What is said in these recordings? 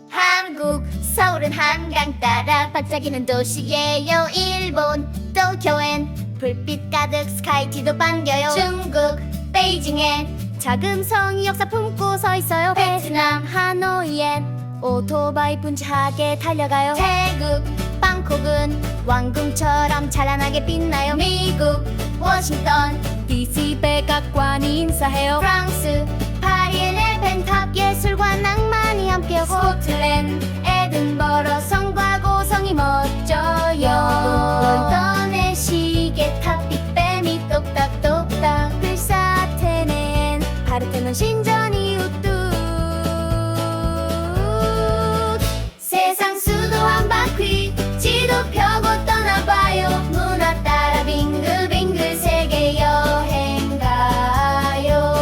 한국 서울은 한강 따라 반짝이는 도시예요. 일본 도쿄엔 불빛 가득 스카이티도 반겨요. 중국 베이징엔 작은 성이 역사 품고 서 있어요. 베트남 하노이엔 오토바이 분주하게 달려가요. 태국 방콕은 왕궁처럼 찬란하게 빛나요. 미국 워싱턴 DC 백악관이 인사해요. 프랑스 파리엔 에펜탑 예술과 낭만이 함께하고 스코틀랜드 에든버러 성과 고성이 멋져요. 런던의 시계탑 빅뱀이 똑딱똑딱 필사테네엔 파르테논 신전이 우뚝 세상 수도 한 바퀴 지도 펴고 떠나봐요. 문화 따라 빙글빙글 세계 여행 가요.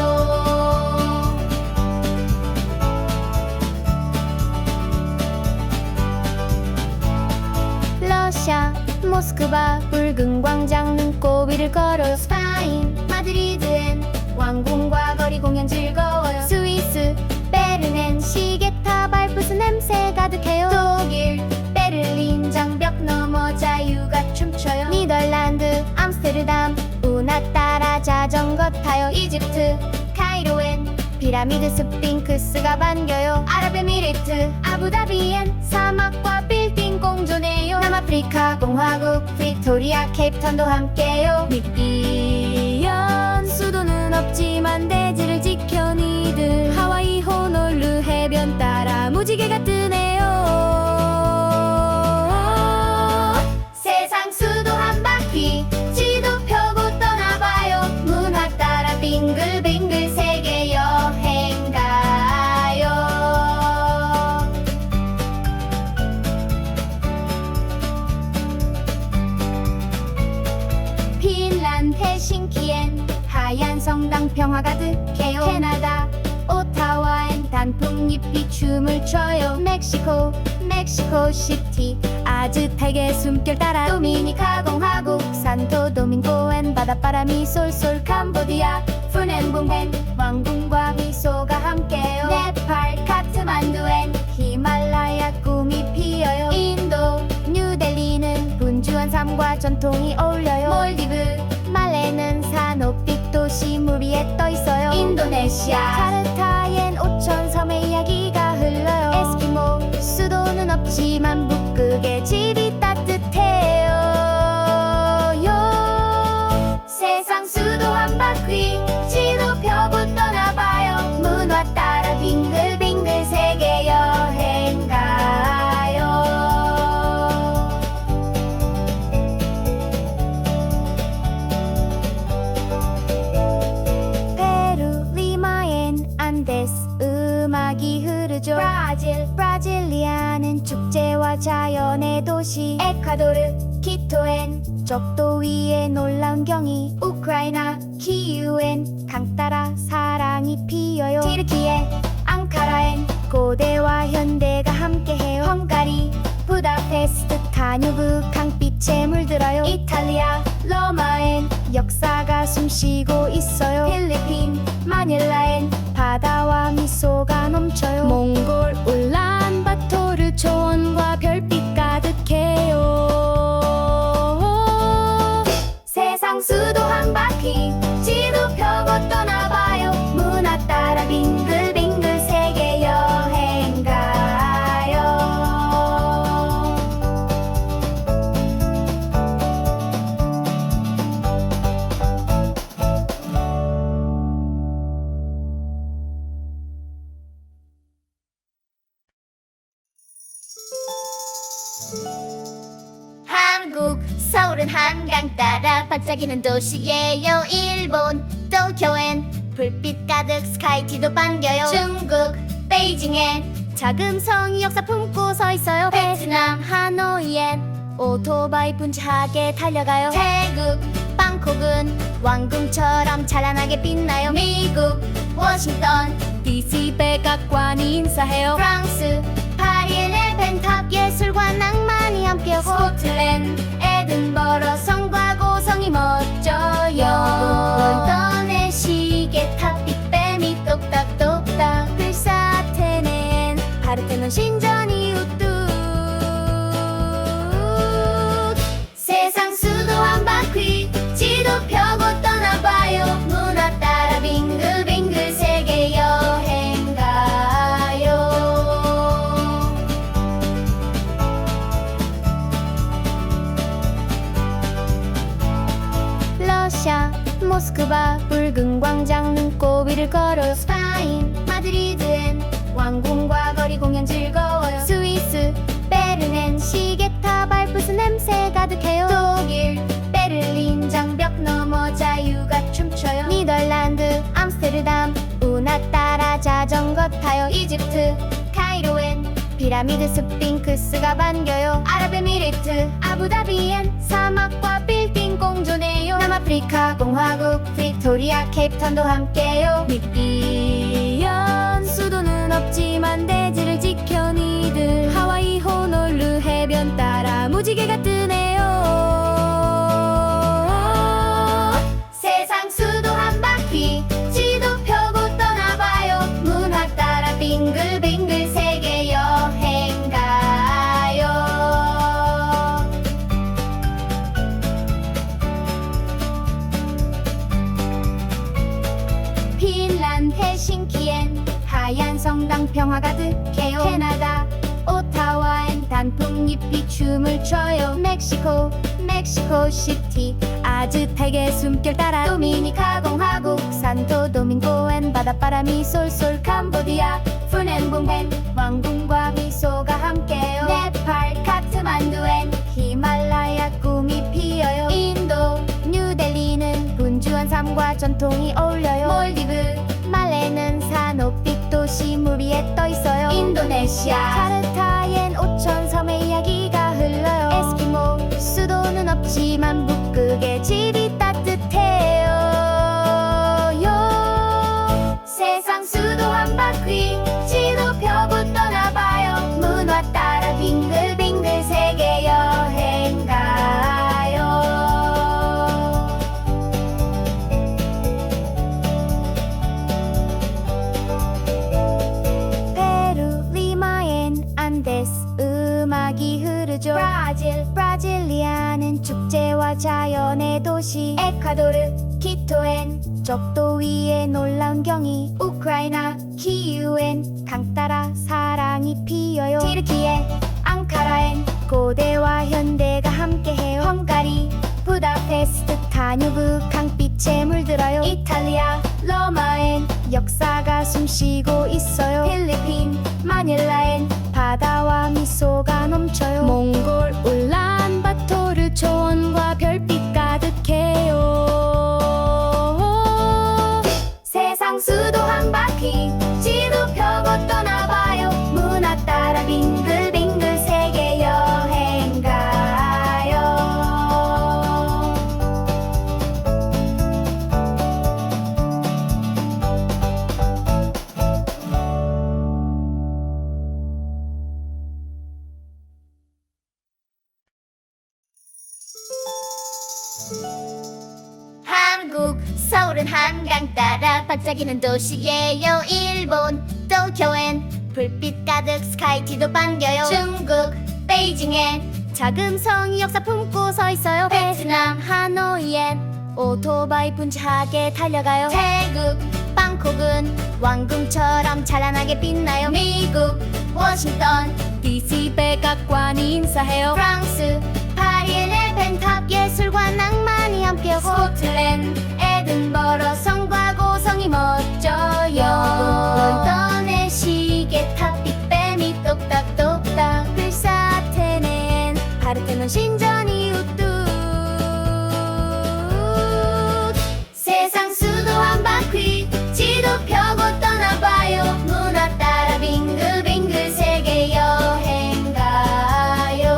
러시아 모스크바 붉은 광장 눈꼬비를 걸어요. 스파인 마드리드엔 왕궁과 거리 공연 즐거워요. 스위스 베른엔 시계탑 알프스 냄새 가득해요. 독일 베를린 장벽 넘어 자유가 춤춰요. 니덜란드 암스테르담 운하 따라 자전거 타요. 이집트 카이로엔 피라미드 스핑크스가 반겨요. 아랍에미리트 아부다비엔 사막과 빌딩 공존해요. 남아프리카 공화국 빅토리아 케이프타운도 함께요. 미비연 수도는 없지만 대지를 지켜 니들 하와이 호놀루 해변 따라 무지개가 뜨네요. 세상 수도 한 바퀴 지도 펴고 떠나봐요. 문화 따라 빙글빙글 세계 여행 가요. 핀란드 헬싱키엔 하얀 성당 평화 가득해요. 캐나다 오타와엔 단풍잎이 춤을 춰요. 멕시코 시티 아즈텍의 숨결 따라 도미니카 공화국 산토 도밍고엔 바닷바람이 쏠쏠. 캄보디아 푸넨봉엔 왕궁과 미소가 함께요. 네팔 카트만두엔 히말라야 꿈이 피어요. 인도 뉴델리는 분주한 삶과 전통이 어울려요. 몰디브 말레는 산호빛 도시 물 위에 떠 있어요. 인도네시아 카르타엔 5천 섬의 이야기가 흘러요. 에스키모 수도는 없지만 북극의 집이 따뜻해요. 세상 수도 한 바퀴 지도 펴고 떠나봐요. 문화 따라 빙글빙글 세계 여행 가요. 페루 리마엔 안데스 음악이 흐르죠. 브라질리아는 축제와 자연의 도시. 에콰도르 키토엔 적도 위에 놀라운 경이. 우크라이나 키이우엔 강 따라 사랑이 피어요. 티르키예 앙카라엔 고대와 현대가 함께해요. 헝가리 부다페스트 다뉴브 강빛에 물들어요. 이탈리아 로마엔 역사가 숨쉬고 있어요. 필리핀 마닐라엔 바다와 미소가 넘쳐요. 몽골 울란바토르 초원과 별빛 가득해요. 세상 수도 한 바퀴 지도 펴고 떠나봐요. 문화 따라 빙글빙글 세계 여행 가요. 한국 서울은 한강 따라 반짝이는 도시예요. 일본 도쿄엔 불빛 가득 스카이티도 반겨요. 중국 베이징엔 작은 성이 역사 품고 서 있어요. 베트남 하노이엔 오토바이 분주하게 달려가요. 태국 방콕은 왕궁처럼 찬란하게 빛나요. 미국 워싱턴 DC 백악관이 인사해요. 프랑스 파리엔 에펜탑 예술과 낭만이 함께하고 스코틀랜드 에든버러 성과 고성이 멋져요. 런던의 시계탑 빅뱀이 똑딱똑딱 필사테네엔 파르테논 신전이 우뚝. 세상 수도 한 바퀴 지도 펴고 떠나봐요. 문화 따라 빙글빙글 세계 여행 가요. 러시아 모스크바 붉은 광장 눈곱 위를 걸어요. 스파인 마드리드엔 왕궁과 거리 공연 즐거워요. 스위스 베르넨 시계탑 알프스 냄새 가득해요. 독일 베를린 장벽 넘어 자유가 춤춰요. 니덜란드 암스테르담 운하 따라 자전거 타요. 이집트 카이로엔 피라미드 스핑크스가 반겨요. 아랍에미리트 아부다비엔 사막과 빌딩 공존해요. 남아프리카 공화국 프리토리아 케이프타운도 함께요. 미비연 수도는 없지만 대지를 지켜 니들 하와이 호놀루 해변 따라 무지개가 뜨네요. 세상 수도 한 바퀴 지도 펴고 떠나봐요. 문화 따라 빙글빙글 세계 여행 가요. 핀란드 헬싱키엔 하얀 성당 평화 가득해요. 캐나다 오타와엔 단풍잎이 춤을 춰요. 멕시코 시티 아즈텍의 숨결 따라 도미니카 공화국 산토 도밍고엔 바닷바람이 쏠쏠. 캄보디아 푸넨봉펜 왕궁과 미소가 함께요. 네팔 카트만두엔 히말라야 꿈이 피어요. 인도 뉴델리는 분주한 삶과 전통이 어울려요. 몰디브 말레는 산호빛 도시 물 위에 떠 있어요. 인도네시아 카르타엔 5천 섬의 이야기가 흘러요. 에스키모 수도는 없지만 북극의 집이 따뜻해요. 세상 수도 한 바퀴 지도 펴고 떠나봐요. 문화 따라 빙글빙글 세계 여행 가요. 페루 리마엔 안데스 음악이 흐르죠. 브라질리아는 축제와 자연의 도시. 에콰도르 키토엔 적도 위에 놀라운 경이. 우크라이나 키이우엔 강 따라 사랑이 피어요. 티르키예 앙카라엔 고대와 현대가 함께해요. 헝가리 부다페스트 다뉴브 강빛에 물들어요. 이탈리아 로마엔 역사가 숨쉬고 있어요. 필리핀 마닐라엔 바다와 미소가 넘쳐요. 몽골 울란바토르 초원과 별빛 가득해요. 세상 수도 한 바퀴 지도 펴고 떠나봐요. 문화 따라 빙글빙글 세계 여행 가요. 한국 서울은 한강 따라 반짝이는 도시예요. 일본 도쿄엔 불빛 가득 스카이티도 반겨요. 중국 베이징엔 작은 성이 역사 품고 서 있어요. 베트남 하노이엔 오토바이 분주하게 달려가요. 태국 방콕은 왕궁처럼 찬란하게 빛나요. 미국 워싱턴 DC 백악관이 인사해요. 프랑스 파리엔 에펜탑 예술과 낭만이 함께하고. 스코틀랜드 에든버러 성과 고성이 멋져요. 런던의 시계탑 빅뱀이 똑딱똑딱. 그리스 아테네엔 파르테논 신전이 우뚝. 세상 수도 한 바퀴 지도 펴고 떠나봐요. 문화 따라 빙글빙글 세계 여행 가요.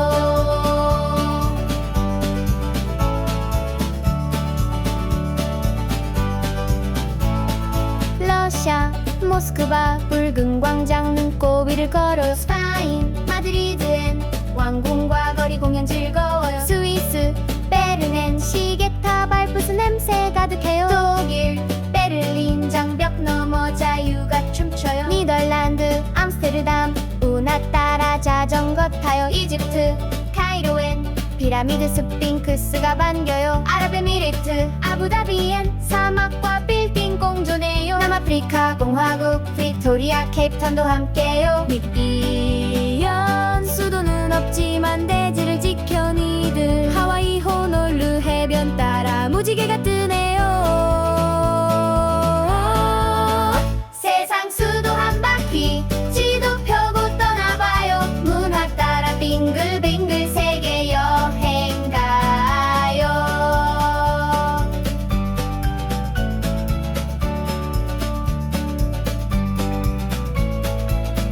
러시아 모스크바 붉은 광장 눈곱 위를 걸어요. 스파인 마드리드엔 왕궁과 거리 공연 즐거워요. 스위스 베르넨 시계탑 알프스 냄새 가득해요. 독일 베를린 장벽 넘어 자유가 춤춰요. 니덜란드 암스테르담 운하 자전거 타요. 이집트 카이로엔 피라미드 스핑크스가 반겨요. 아랍에미리트 아부다비엔 사막과 빌딩 공존해요. 남아프리카 공화국 프리토리아 케이프타운도 함께요. 미비연 수도는 없지만 대지를 지켜 니들 하와이 호놀루 해변 따라 무지개가 뜨네요. 세상 수도 한 바퀴 지도 펴고 떠나봐요. 문화 따라 빙글빙글 세계 여행 가요.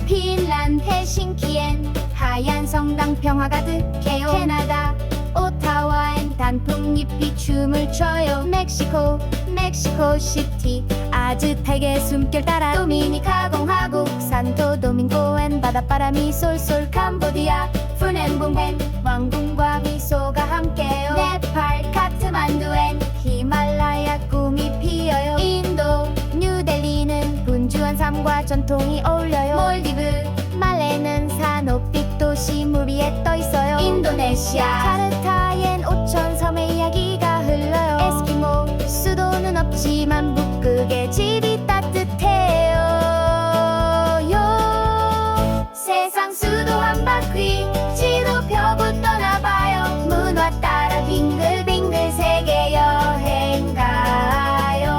핀란드 헬싱키엔 하얀 성당 평화 가득해요. 캐나다 오타와엔 단풍잎이 춤을 춰요. 멕시코 시티 아즈텍의 숨결 따라 도미니카 공화국 산토 도밍고엔 바닷바람이 쏠쏠. 캄보디아 푸넴붕엔 왕궁과 미소가 함께요. 네팔 카트만두엔 히말라야 꿈이 피어요. 인도 뉴델리는 분주한 삶과 전통이 어울려요. 몰디브 말레는 산호빛 도시 물 위에 떠있어요. 인도네시아 자르타엔 5천 섬의 이야기가 흘러요. 에스키모 수도는 없지만 북극의 집이 따뜻해요. 세상 수도 한 바퀴 지도 펴고 떠나봐요. 문화 따라 빙글빙글 세계 여행 가요.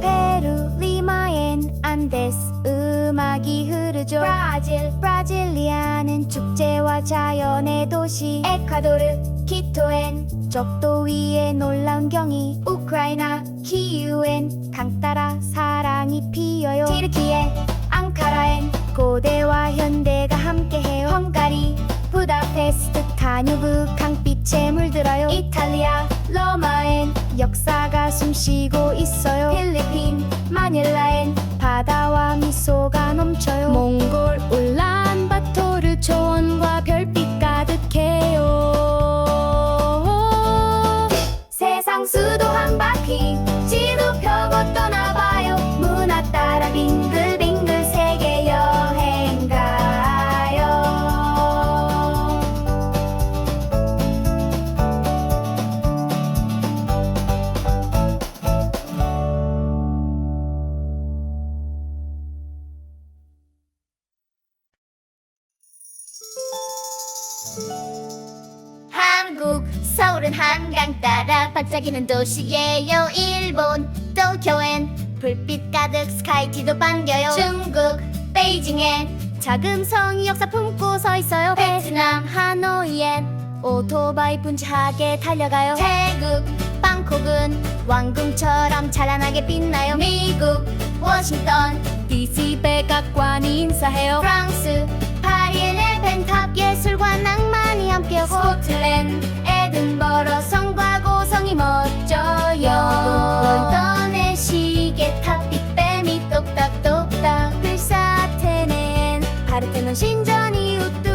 페루 리마엔 안데스 음악이 흐르죠. 브라질리아는 축제와 자연의 도시. 에콰도르 키토엔 적도 위에 놀라운 경이. 우크라이나 키이우엔 강 따라 사랑이 피어요. 티르키예 앙카라엔 고대와 현대가 함께해요. 헝가리 부다페스트 다뉴브 강빛에 물들어요. 이탈리아 로마엔 역사가 숨쉬고 있어요. 필리핀 마닐라엔 바다와 미소가 넘쳐요. 몽골 울란바토르 초원과 별빛 가득해요. 세상 수도 한 바퀴 지도 펴고 떠나봐요. 문화 따라 빙글빙글 세계 여행 가요. 한국 서울은 한강 따라 반짝이는 도시예요. 일본 도쿄엔 불빛 가득 스카이티도 반겨요. 중국 베이징엔 작은 성이 역사 품고 서 있어요. 베트남 하노이엔 오토바이 분주하게 달려가요. 태국 방콕은 왕궁처럼 찬란하게 빛나요. 미국 워싱턴 DC 백악관이 인사해요. 프랑스 파리엔 에펜탑 예술과 낭만이 함께하고. 스코틀랜드 에든버러 성과 고성이 멋져요. 런던의 시계탑 빅뱀이 똑딱똑딱. 글쎄 아테네엔 파르테논 신전이 우뚝.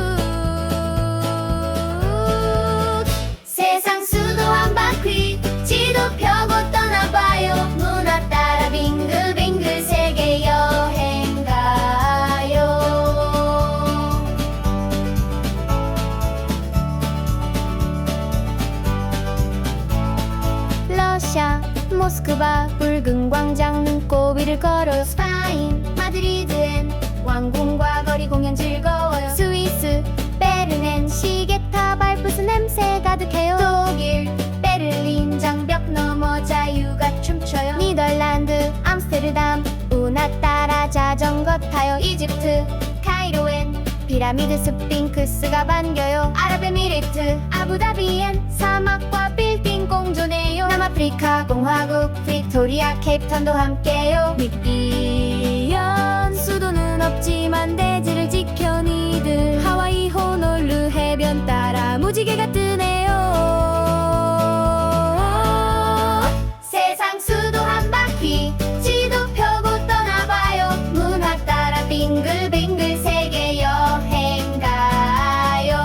세상 수도 한 바퀴 지도 펴고 떠나봐요. 문화 따라 빙글빙글 세계 여행 가요. 러시아 모스크바 붉은 광장 눈곱 위를 걸어요. 스파인 마드리드엔 왕궁과 거리 공연 즐거워요. 스위스 베른엔 시계탑 알프스 냄새 가득해요. 독일 베를린 장벽 넘어 자유가 춤춰요. 니덜란드 암스테르담 운하 따라 자전거 타요. 이집트 카이로엔 피라미드 스핑크스가 반겨요. 아랍에미리트 아부다비엔 사막과 빌딩 공존해요. 남아프리카 공화국 프리토리아 케이프타운도 함께요. 미비연 수도는 없지만 대지를 지켜 니들 하와이 호놀루 해변 따라 무지개가 뜨네요. 세상 수도 한 바퀴 지도 펴고 떠나봐요. 문화 따라 빙글빙글 세계 여행 가요.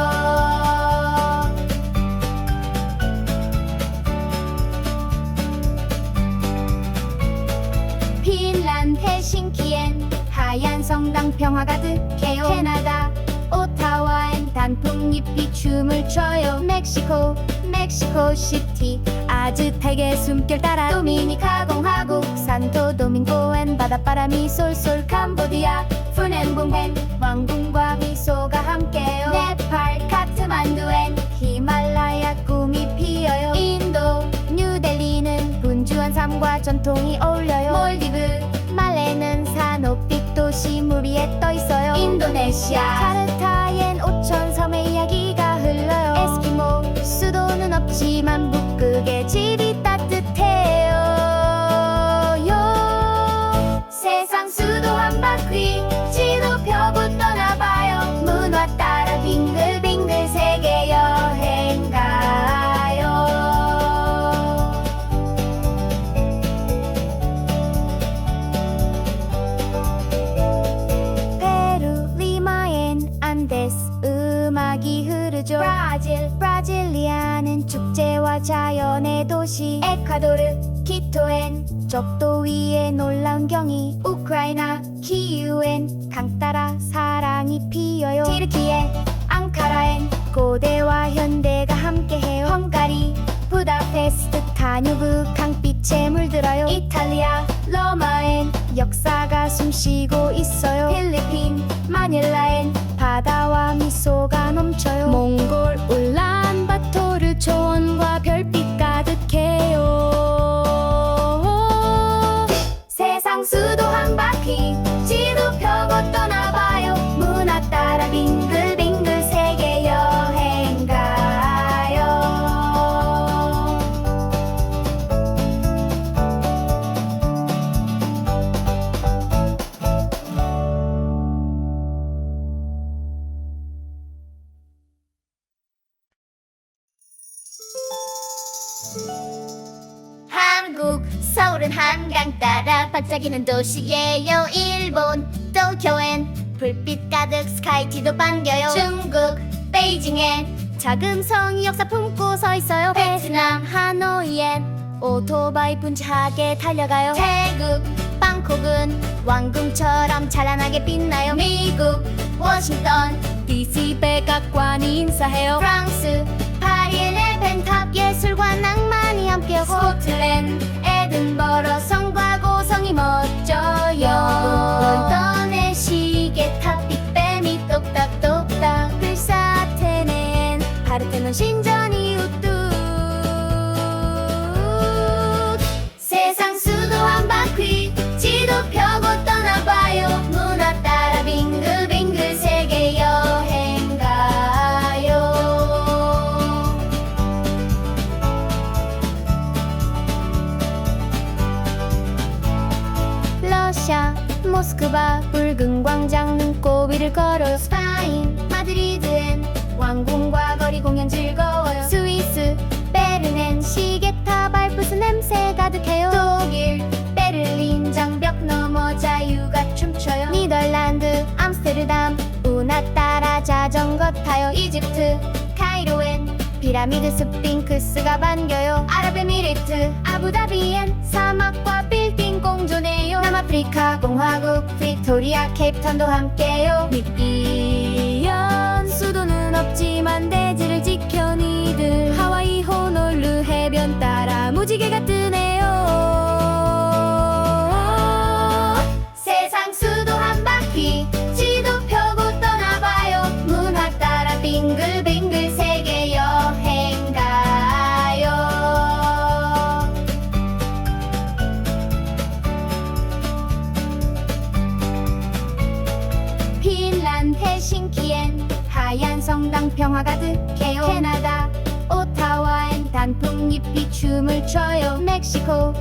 성당 평화 가득해요. 캐나다 오타와엔 단풍잎이 춤을 춰요. 멕시코 시티 아즈텍의 숨결 따라 도미니카 공화국 산토 도밍고엔 바닷바람이 쏠쏠. 캄보디아 푸넴붕엔 왕궁과 미소가 함께요. 네팔 카트만두엔 히말라야 꿈이 피어요. 인도 뉴델리는 분주한 삶과 전통이 어울려요. 몰디브 말레는 산업빛 도시 물 위에 떠 있어요. 인도네시아 자르타엔 5천 섬의 이야기가 흘러요. 에스키모 수도는 없지만 북극의 집이 따뜻해요. 세상 수도 한 바퀴 지도 펴고 떠나봐요. 문화 따라 빙글빙글 세계 여행 가요. 페루 리마엔 안데스 음악이 흐르죠. 브라질리아는 축제와 자연의 도시. 에콰도르 키토엔 적도 위에 놀라운 경이. 우크라이나 키이우엔 강 따라 사랑이 피어요. 티르키예 앙카라엔 고대와 현대가 함께해요. 헝가리 부다페스트 다뉴브 강빛에 물들어요. 이탈리아 로마엔 역사가 숨쉬고 있어요. 필리핀 마닐라엔 바다와 미소가 넘쳐요. 몽골 울란바토르 초원과 별빛 가득해요. 세상 수도 한 바퀴 지도 펴고 떠나봐요. 문화 따라 빙글빙글 세계 여행 가요. 한국 서울은 한강 따라 반짝이는 도시예요. 일본 도쿄엔 불빛 가득 스카이티도 반겨요. 중국 베이징엔 작은 성이 역사 품고 서 있어요. 베트남 하노이엔 오토바이 분주하게 달려가요. 태국 방콕은 왕궁처럼 찬란하게 빛나요. 미국 워싱턴 DC 백악관이 인사해요. 프랑스 파리의 펜탑 예술과 낭만이 함께하고. 스코틀랜드 에든버러 성과 고성이 멋져요. 런던의 시계탑 빅뱀이 똑딱똑딱. 필사테네엔 파르테논 신전이 우뚝. 세상 수도 한 바퀴 지도 펴고 떠나봐요. 문화 따라 빙글빙글 세계 여행 가요. 러시아 모스크바 붉은 광장 눈곱 위를 걸어요. 스파인 마드리드엔 왕궁과 거리 공연 즐거워요. 스위스 베른엔 시계탑 알프스 냄새 가득해요. 독일 베를린 장벽 넘어 자유가 춤춰요. 니덜란드 암스테르담 운하 따라 자전거 타요. 이집트 카이로엔 피라미드 스핑크스가 반겨요. 아랍에미리트 아부다비엔 사막과 빌딩 공존해요. 남아프리카 공화국 빅토리아 케이프타운도 함께요. 미비연 수도는 없지만 대지를 지켜 니들 하와이 호놀루 해변 따라 무지개가 뜨네요. 세상 수도 한 바퀴 지도 펴고 떠나봐요. 문화 따라 빙글빙글 세계 여행 가요. 핀란드 헬싱키엔 하얀 성당 평화 가득해요. 캐나다 오타와엔 단풍잎이 춤을 춰요. 멕시코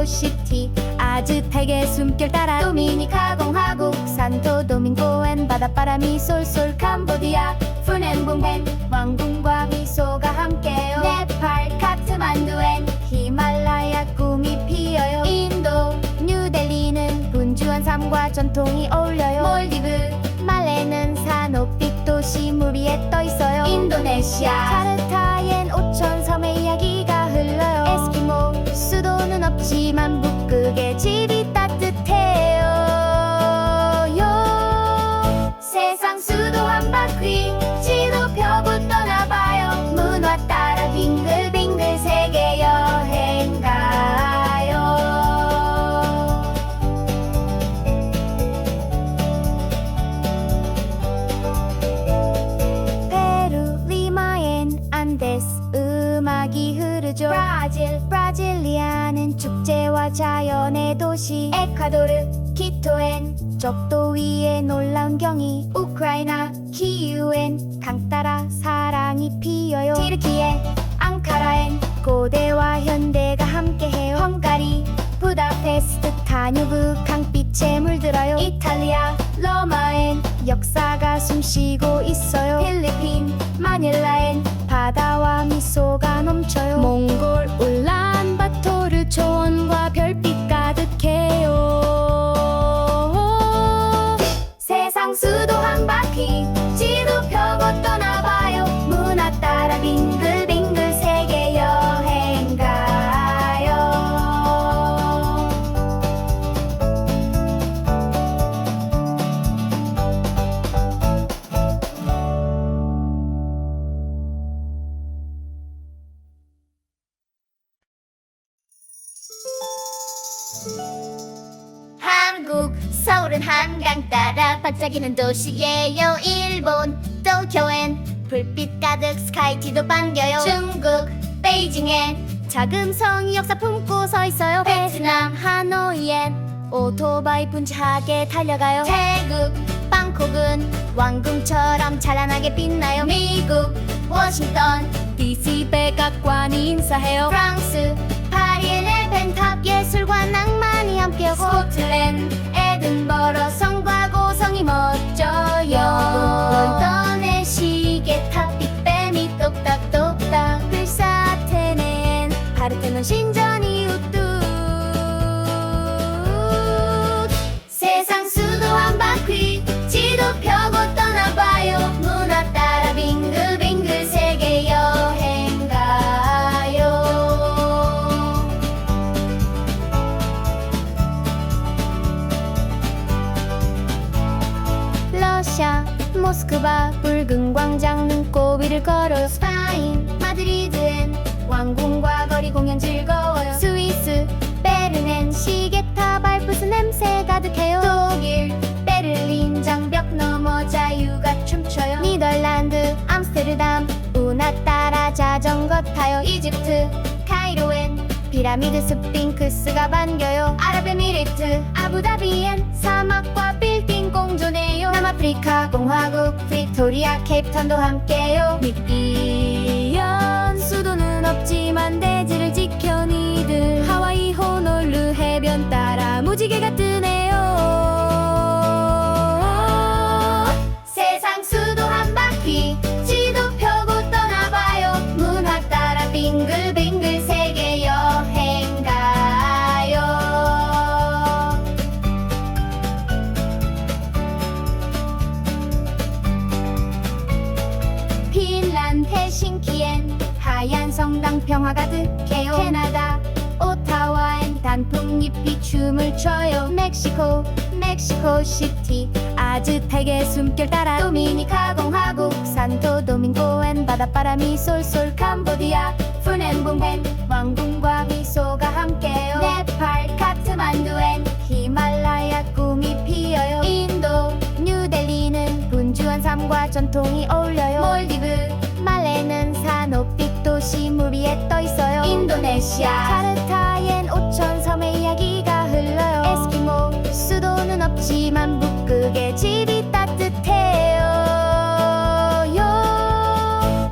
시티 아즈텍의 숨결 따라 도미니카 공화국 산토 도밍고엔 바닷바람이 쏠쏠. 캄보디아 푸넴붕엔 왕궁과 미소가 함께요. 네팔 카트만두엔 히말라야 꿈이 피어요. 인도 뉴델리는 분주한 삶과 전통이 어울려요. 몰디브 말레는 산업빛 도시 물 위에 떠 있어요. 인도네시아 자르타엔 5천 섬의 이야기가 흘러요. 에스키모 수도는 없지만 북극의 집이 따뜻해요. 안데스 음악이 흐르죠. 브라질리아는 축제와 자연의 도시. 에콰도르 키토엔 적도 위에 놀라운 경이. 우크라이나 키이우엔 강 따라 사랑이 피어요. 티르키예 앙카라엔 고대와 현대가 함께해요. 헝가리 부다페스트 다뉴브 강빛에 물들어요. 이탈리아 로마엔 역사가 숨쉬고 있어요. 필리핀 마닐라엔 바다와 미소가 넘쳐요. 몽골 울란바토르 초원과 별빛 가득해요. 세상 수도 한 바퀴 지도 펴고 떠나봐요. 문화 따라 빙글빙글 세계 여행 가요. 한국 서울은 한강 따라 반짝이는 도시예요. 일본 도쿄엔 불빛 가득 스카이티도 반겨요. 중국 베이징엔 작은 성이 역사 품고 서 있어요. 베트남 하노이엔 오토바이 분주하게 달려가요. 태국 방콕은 왕궁처럼 찬란하게 빛나요. 미국 워싱턴 DC 백악관이 인사해요. 프랑스 파리엔 에펜탑 예술과 낭만이 함께하고. 스코틀랜드 에든버러 성과 고성이 멋져요. 런던의 시계탑 빅뱀이 똑딱똑딱. 불사 아테네엔 파르테논 신전이 우뚝. 세상 수도 한 바퀴 지도 펴고 떠나봐요. 문화 따라 빙글빙글 세계 여행 가요. 러시아 모스크바 붉은 광장 눈꼬비를 걸어요. 스파인 마드리드엔 왕궁과 거리 공연 즐거워요. 스위스 베른엔 시계탑 알프스 냄새 가득해요. 독일 베를린 장벽 넘어 자유가 춤춰요. 니덜란드 암스테르담 운하 따라 자전거 타요. 이집트 카이로엔 피라미드 스핑크스가 반겨요. 아랍에미리트 아부다비엔 사막과 빌딩 공존해요. 남아프리카 공화국 프리토리아 케이프타운도 함께요. 미비연 수도는 없지만 대지를 지켜 니들. 하와이 호놀루 해변 따라 무지개가 뜨네요. 세상 수도 한 바퀴 지도 펴고 떠나봐요. 문화 따라 빙글빙글 세계 여행 가요. 핀란드 헬싱키엔 하얀 성당 평화 가득해요. 캐나다 오타와엔 단풍잎이 춤을 춰요. 멕시코 시티 아즈텍의 숨결 따라. 도미니카 공화국 산토 도밍고엔 바닷바람이 쏠쏠. 캄보디아 푸넨붐엔 왕궁과 미소가 함께요. 네팔 카트만두엔 히말라야 꿈이 피어요. 인도 뉴델리는 분주한 삶과 전통이 어울려요. 몰디브 말레는 산호빛 도시 물 위에 떠 있어요. 인도네시아 자르타엔 5천 섬의 이야기가 흘러요. 에스키모 수도는 없지만 북극의 집이 따뜻해요.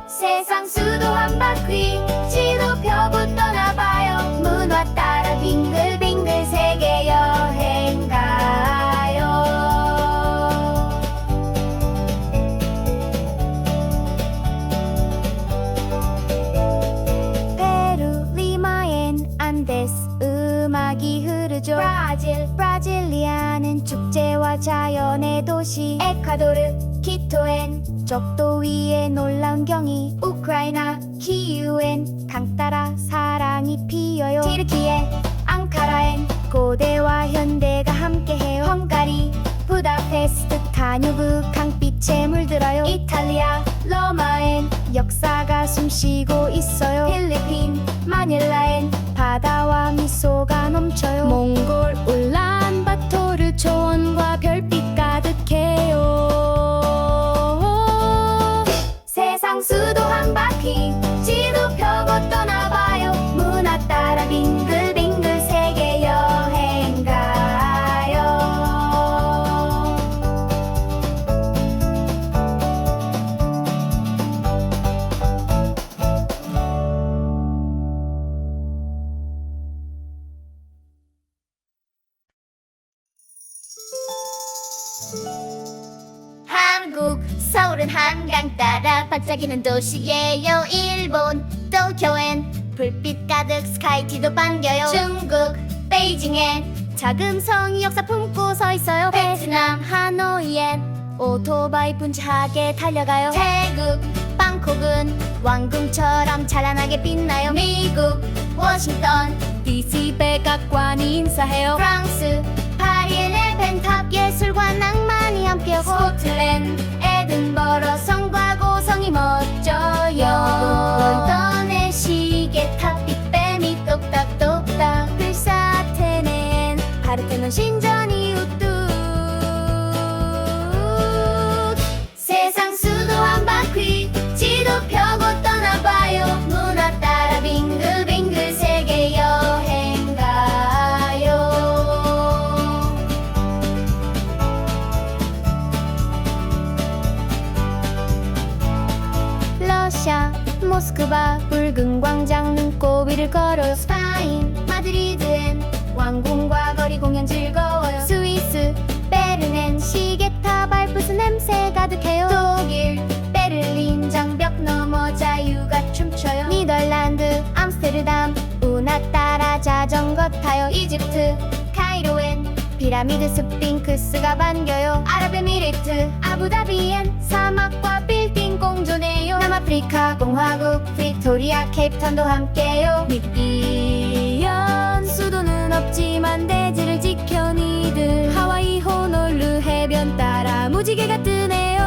세상 수도 한 바퀴 지도 펴고 떠나봐요. 문화 따라 빙글빙글 세계 여행 가요. 페루 리마엔 안데스 음악이 흐르죠. 브라질리아는 축제와 자연의 도시. 에콰도르 키토엔 적도 위에 놀라운 경이. 우크라이나 키이우엔 강 따라 사랑이 피어요. 티르키예 앙카라엔 고대와 현대가 함께해요. 헝가리 부다페스트 다뉴브 강빛에 물들어요. 이탈리아 로마엔 역사가 숨쉬고 있어요. 필리핀 마닐라엔 바다와 미소가 넘쳐요. 몽골 울란바토르 초원과 별빛 가득해요. 세상 수도 한 바퀴 서울은 한강 따라 반짝이는 도시예요. 일본 도쿄엔 불빛 가득 스카이티도 반겨요. 중국 베이징엔 자금성이 역사 품고 서 있어요. 베트남 하노이엔 오토바이 분주하게 달려가요. 태국 방콕은 왕궁처럼 찬란하게 빛나요. 미국 워싱턴 DC 백악관이 인사해요. 프랑스 파리의 펜탑 예술과 낭만이 함께하고 스코틀랜드 에든버러 성과 고성이 멋져요. 런던의 시계탑 빅뱀이 똑딱똑딱 필사테네엔 파르테논 신전이 우뚝 세상 수도 한 바퀴 지도 펴고 떠나봐요. 문화 따라 빙글빙글 세계 여행 가요. 러시아 모스크바 붉은 광장 눈꼬비를 걸어요. 스파인 마드리드엔 왕궁과 거리 공연 즐거워요. 스위스 베른엔 시계탑 알프스 냄새 가득해요. 독일 베를린 장벽 넘어 자유가 춤춰요. 니덜란드 암스테르담 운하 따라 자전거 타요. 이집트 카이로엔 피라미드 스핑크스가 반겨요. 아랍에미리트 아부다비엔 사막과 빌딩 공존해요. 남아프리카 공화국 프리토리아 케이프타운도 함께요. 미비연 수도는 없지만 대지를 지켜 니들 하와이 호놀루 해변 따라 무지개가 뜨네요.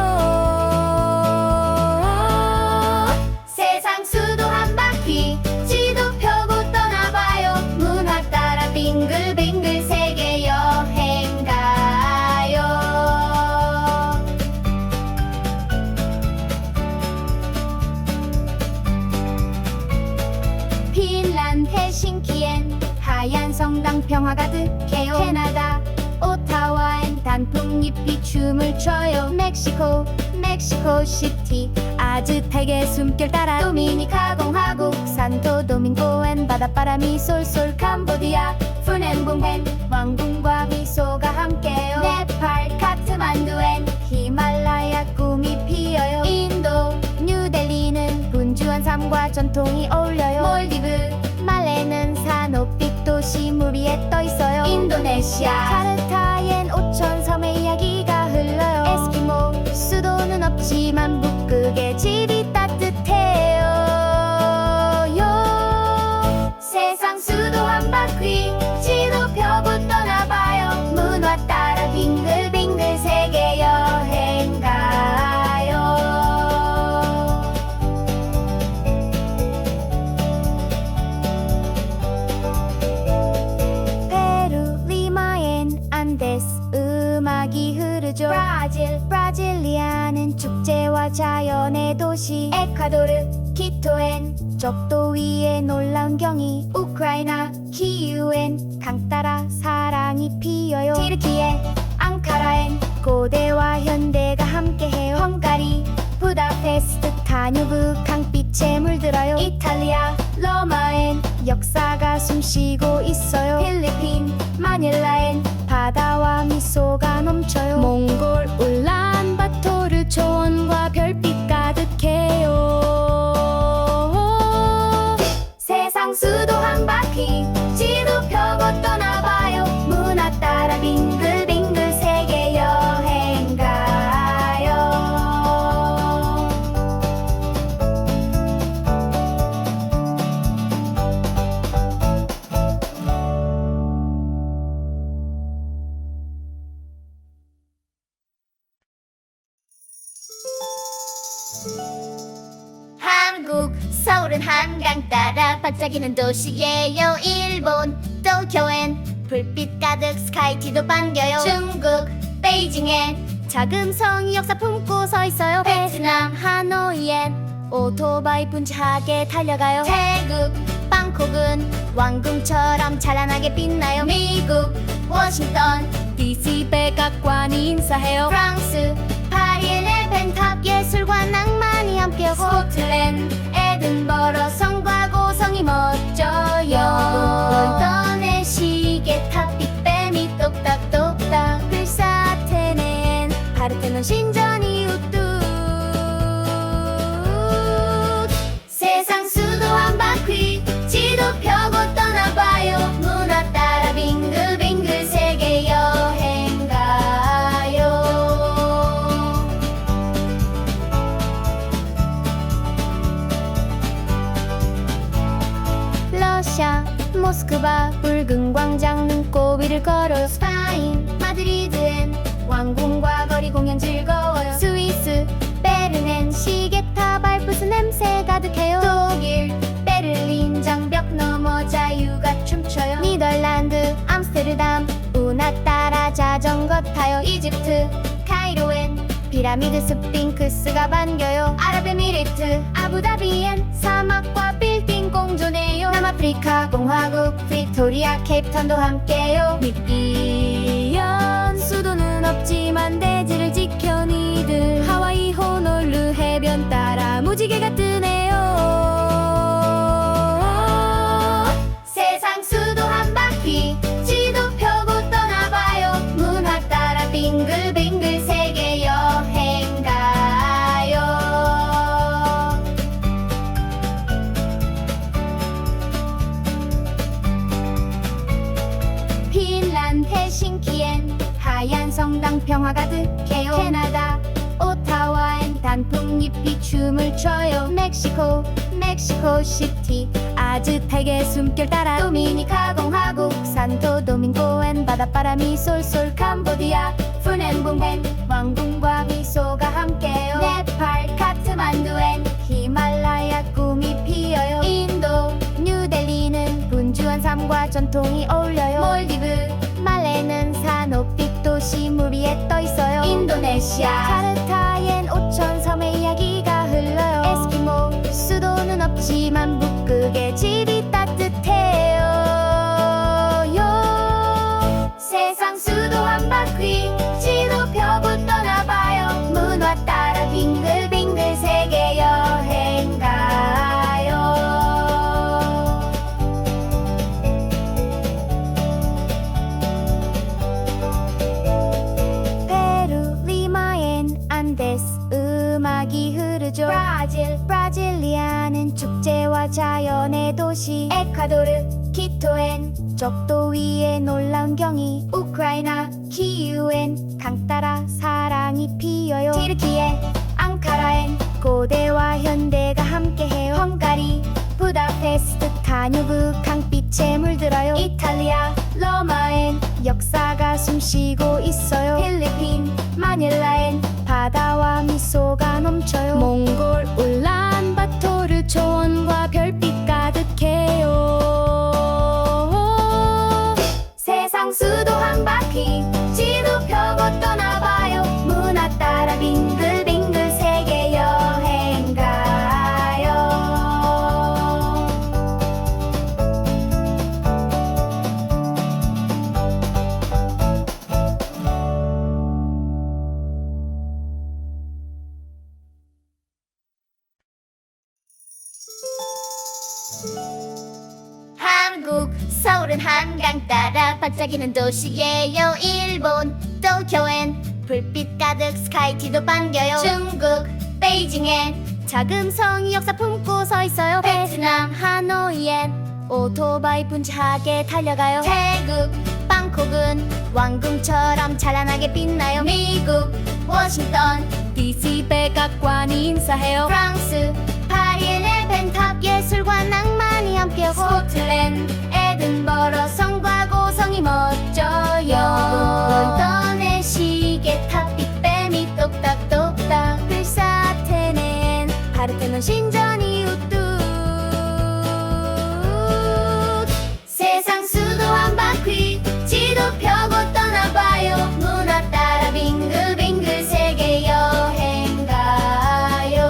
세상 수도 한 바퀴 지도 펴고 떠나봐요. 문화 따라 빙글빙글 세계 여행 가요. 핀란드 헬싱키엔 하얀 성당 평화 가득해요. 캐나다 오타와엔 단풍잎이 춤을 춰요. 멕시코 시티 아즈텍의 숨결 따라 도미니카 공화국 산토 도밍고엔 바닷바람이 쏠쏠. 캄보디아 푸넴봉엔 왕궁과 미소가 함께요. 네팔 카트만두엔 히말라야 꿈이 피어요. 인도 뉴델리는 분주한 삶과 전통이 어울려요. 몰디브 말레는 산호빛 도시 물 위에 떠 있어요. 인도네시아 카르타엔 5천 섬의 이야기가 흘러요. 에스키모 수도는 없지만 북극의 집이 따뜻해요. 세상 수도 한 바퀴 지도 펴고 떠나봐요. 문화 따라 빙글빙글 세계 여행 가요. 페루 리마엔 안데스 음악이 흐르죠. 브라질리아는 축제와 자연의 도시. 에콰도르 키토엔 적도 위에 놀라운 경이. 우크라이나 키이우엔 강 따라 사랑이 피어요. 티르키예 앙카라엔 고대와 현대가 함께해요. 헝가리 부다페스트 다뉴브 강빛에 물들어요. 이탈리아 로마엔 역사가 숨쉬고 있어요. 필리핀 마닐라엔 바다와 미소가 넘쳐요. 몽골 울란바토르 초원과 별빛 가득해요. 세상 수도 한 바퀴 지도 펴고 떠나봐요. 문화 따라 빙글빙글 세계 여행 가요. 한국 서울은 한강 따라 반짝이는 도시예요. 일본 도쿄엔 불빛 가득 스카이티도 반겨요. 중국 베이징엔 자금성이 역사 품고 서 있어요. 베트남 하노이엔 오토바이 분주하게 달려가요. 태국 방콕은 왕궁처럼 찬란하게 빛나요. 미국 워싱턴 DC 백악관이 인사해요. 프랑스 파리의 펜탑 예술과 낭만이 함께하고 스코틀랜드 에든버러 성과 고성이 멋져요. 런던의 시계탑 빅뱀이 똑딱똑딱 필사테네엔 파르테논 신전이 우뚝 러시아 모스크바 붉은 광장 눈곱 위를 걸어요. 스파인 마드리드엔 왕궁과 거리 공연 즐거워요. 스위스 베르넨 시계탑 알프스 냄새 가득해요. 독일 베를린 장벽 넘어 자유가 춤춰요. 니덜란드 암스테르담 운하 따라 자전거 타요. 이집트 카이로엔 피라미드 스핑크스가 반겨요. 아랍에미리트 아부다비엔 사막과 빌딩 공존해요. 남아프리카 공화국 빅토리아 케이프타운도 함께요. 미비연 수도는 없지만 대지를 지켜 니들 하와이 호놀루 해변 따라 무지개가 뜨네요. 세상 수도 한 바퀴 지도 펴고 떠나봐요. 문화 따라 빙글빙글 세계 여행 가요. 핀란드 헬싱키엔 하얀 성당 평화 가득해요. 캐나다 오타와엔 단풍잎이 춤을 춰요. 멕시코 시티 아즈텍의 숨결 따라 도미니카 공화국 산토 도밍고엔 바닷바람이 쏠쏠. 캄보디아 푸넨봉엔 왕궁과 미소가 함께요. 네팔 카트만두엔 히말라야 꿈이 피어요. 인도 뉴델리는 분주한 삶과 전통이 어울려요. 몰디브 말레는 산호빛 도시 물 위에 떠 있어요. 인도네시아 카르타엔 5천 섬의 이야기가 흘러요. 에스키모 수도는 없지만 북극의 집이 따뜻해요. 세상 수도 한 바퀴 지도 펴고 떠나봐요. 문화 따라 빙글빙글 세계 여행 가요. 페루 리마엔 안데스 음악이 흐르죠. 브라질리아는 축제와 자연의 도시. 에콰도르 키토엔 적도 위에 놀라운 경이. 우크라이나 키이우엔 강 따라 사랑이 피어요. 티르키예 앙카라엔 고대와 현대가 함께해요. 헝가리 부다페스트 다뉴브 강빛에 물들어요. 이탈리아 로마엔 역사가 숨쉬고 있어요. 필리핀 마닐라엔 바다와 미소가 넘쳐요. 몽골 울란바토르 초원과 별빛 가득해요. 세상 수도 한 바퀴 지도 펴고 떠나봐요. 문화 따라 빙글빙글 세계 여행 가요. 한국 서울은 한강 따라 반짝이는 도시예요. 일본 도쿄엔 불빛 가득 스카이티도 반겨요. 중국 베이징엔 작은 성이 역사 품고 서 있어요. 베트남 하노이엔 오토바이 분주하게 달려가요. 태국 방콕은 왕궁처럼 찬란하게 빛나요. 미국 워싱턴 DC 백악관이 인사해요. 프랑스 파리의 펜탑 예술과 낭만이 함께하고. 스코틀랜드 에든버러 성과 고성이 멋져요. 런던의 시계탑 빅뱀이 똑딱똑딱. 글쎄 아테네엔 파르테논 신전이 우뚝. 세상 수도 한 바퀴 지도 펴고 떠나봐요. 문화 따라 빙글빙글 세계 여행 가요.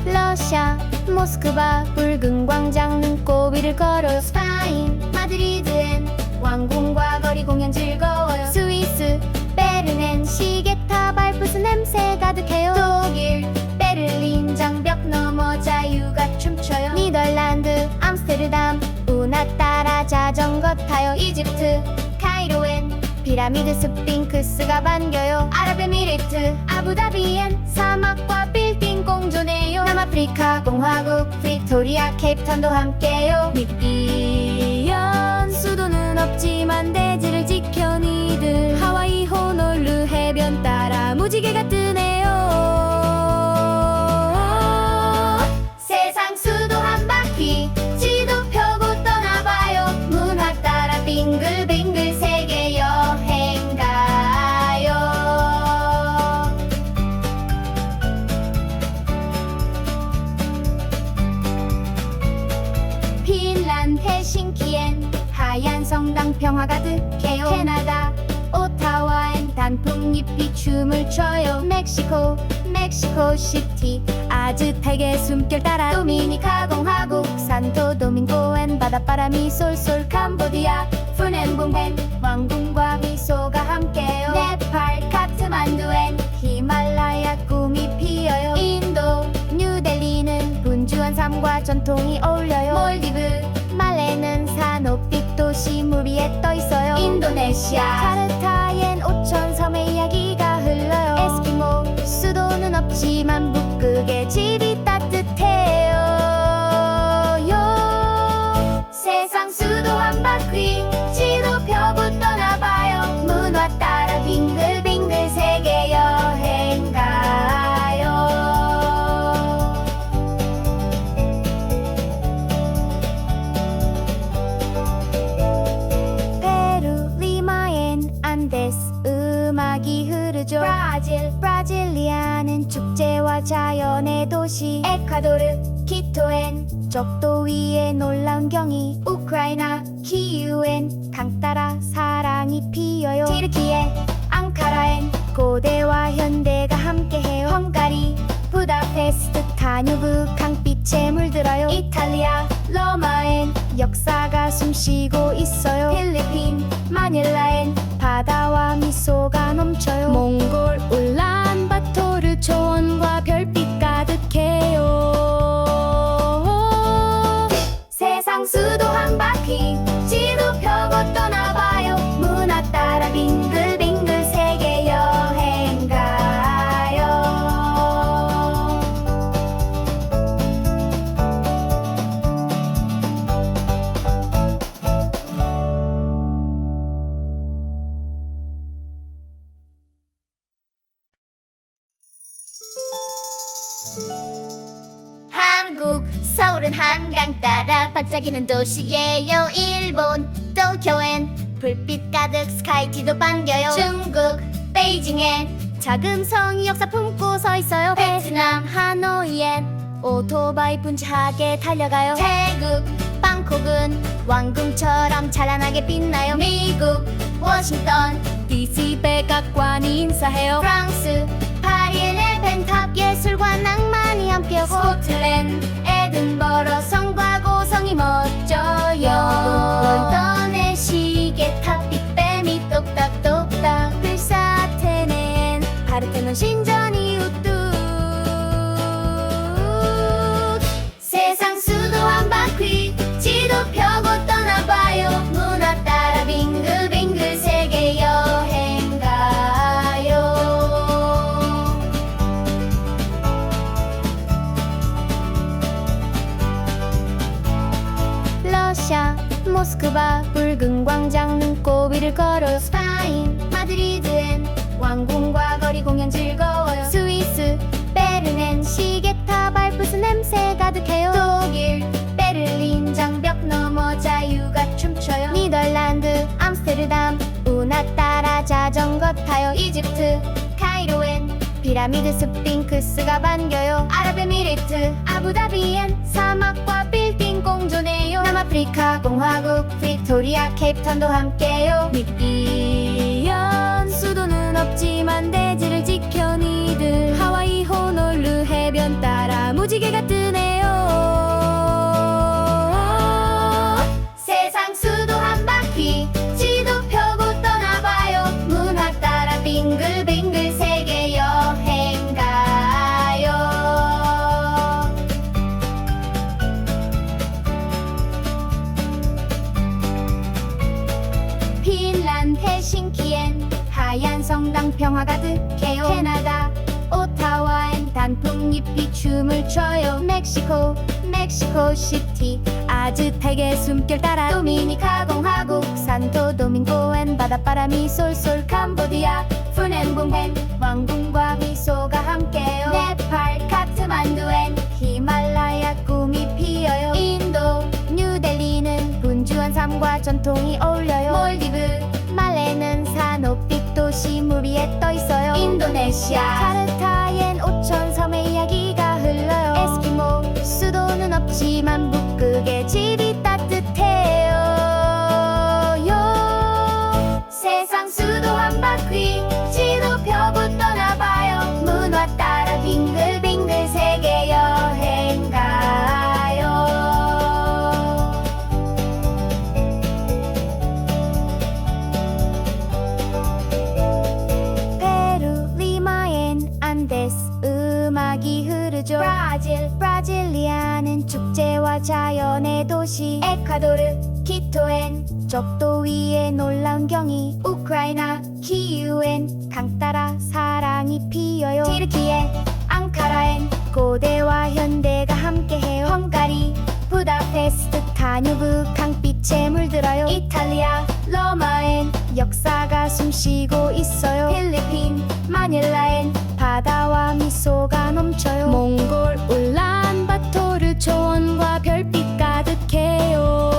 러시아 모스크바 붉은 광장 눈곱 위를 걸어요. 스파인 마드리드엔 왕궁과 거리 공연 즐거워요. 스위스 베르넨 시계탑 알프스 냄새 가득해요. 독일 베를린 장벽 넘어 자유가 춤춰요. 니덜란드 암스테르담 운하 따라 자전거 타요. 이집트 카이로엔 피라미드 스핑크스가 반겨요. 아랍에미리트 아부다비엔 사막과 빌딩 공존해요. 남아프리카 공화국 빅토리아 케이프타운도 함께요. 미비연 수도는 없지만 대지를 지켜 니들 하와이 호놀루 해변 따라 무지개가 뜨 평화 가득해요. 캐나다 오타와엔 단풍잎이 춤을 춰요. 멕시코 시티 아즈텍의 숨결 따라 도미니카 공화국 산토 도밍고엔 바닷바람이 쏠쏠. 캄보디아 푸넴붕엔 왕궁과 미소가 함께요. 네팔 카트만두엔 히말라야 꿈이 피어요. 인도 뉴델리는 분주한 삶과 전통이 어울려요. 몰디브 말레는 산업빛 도시 물 위에 떠 있어요. 인도네시아 자르타엔 5천 섬의 이야기가 흘러요. 에스키모 수도는 없지만 북극의 집이 따뜻해요. 세상 수도 한 바퀴 지도 펴고 떠나봐요. 문화 따라 빙글빙글 세계 여행 가요. 페루 리마엔 안데스 음악이 흐르죠. 브라질리아는 축제와 자연의 도시. 에콰도르 키토엔 적도 위에 놀라운 경이. 우크라이나 키이우엔 강 따라 사랑이 피어요. 티르키예 앙카라엔 고대와 현대가 함께해요. 헝가리 부다페스트 다뉴브 강빛에 물들어요. 이탈리아 로마엔 역사가 숨쉬고 있어요. 필리핀 마닐라엔 바다와 미소가 넘쳐요. 몽골 울란바토르 초원과 별빛 가득해요. 세상 수도 한 바퀴 지도 펴고 떠나봐요. 문화 따라 빙글빙글 세계 여행 가요. 한국 서울은 한강 따라 반짝이는 도시예요. 일본 도쿄엔 불빛 가득 스카이티도 반겨요. 중국 베이징엔 작은 성이 역사 품고 서 있어요. 베트남 하노이엔 오토바이 분주하게 달려가요. 태국 방콕은 왕궁처럼 찬란하게 빛나요. 미국 워싱턴 DC 백악관이 인사해요. 프랑스 파리의 펜탑 예술과 낭만이 함께하고. 스코틀랜드 에든버러 성과 고성이 멋져요. 런던의 시계탑 빅뱀이 똑딱똑딱. 글쎄 아테네엔 파르테논 신전이 우뚝. 세상 수도 한 바퀴 지도 펴고 떠나봐요. 문화 따라 빙글빙글 세계 여행 가요. 러시아 모스크바 붉은 광장 눈곱 위를 걸어요. 스파인 마드리드엔 왕궁과 거리 공연 즐거워요. 스위스 베른엔 시계탑 알프스 냄새 가득해요. 독일 베를린 장벽 넘어 자유가 춤춰요. 니덜란드 암스테르담 운하 따라 자전거 타요. 이집트 카이로엔 피라미드 스핑크스가 반겨요. 아랍에미리트 아부다비엔 사막과 빌딩 공존해요. 남아프리카 공화국 프리토리아 케이프타운도 함께요. 미비연 수도는 없지만 대지를 지켜 니들. 하와이 호놀루 해변 따라 무지개가 뜨네요. 세상 수도 한 바퀴 지도 펴고 떠나봐요. 문화 따라 빙글빙글 세계 여행 가요. 핀란드 헬싱키엔 하얀 성당 평화 가득해요. 캐나다 오타와엔 단풍잎이 춤을 춰요. 멕시코 시티 아즈텍의 숨결 따라 도미니카 공화국 산토 도밍고엔 바닷바람이 쏠쏠. 캄보디아 푸넴붕엔 왕궁과 미소가 함께요. 네팔 카트만두엔 히말라야 꿈이 피어요. 인도 뉴델리는 분주한 삶과 전통이 어울려요. 몰디브 말레는 산업빛 도시 물 위에 떠 있어요. 인도네시아 자르타엔 5천 섬의 이야기가 흘러요. 에스키모 수도는 없지만 북극의 집이 따뜻해요. 브라질리아는 축제와 자연의 도시. 에콰도르 키토엔 적도 위에 놀라운 경이. 우크라이나 키이우엔 강 따라 사랑이 피어요. 티르키예 앙카라엔 고대와 현대가 함께해요. 헝가리 부다페스트 다뉴브 강빛에 물들어요. 이탈리아 로마엔 역사가 숨쉬고 있어요. 필리핀 마닐라엔 바다와 미소가 넘쳐요. 몽골 울란바토르 초원과 별빛 가득해요.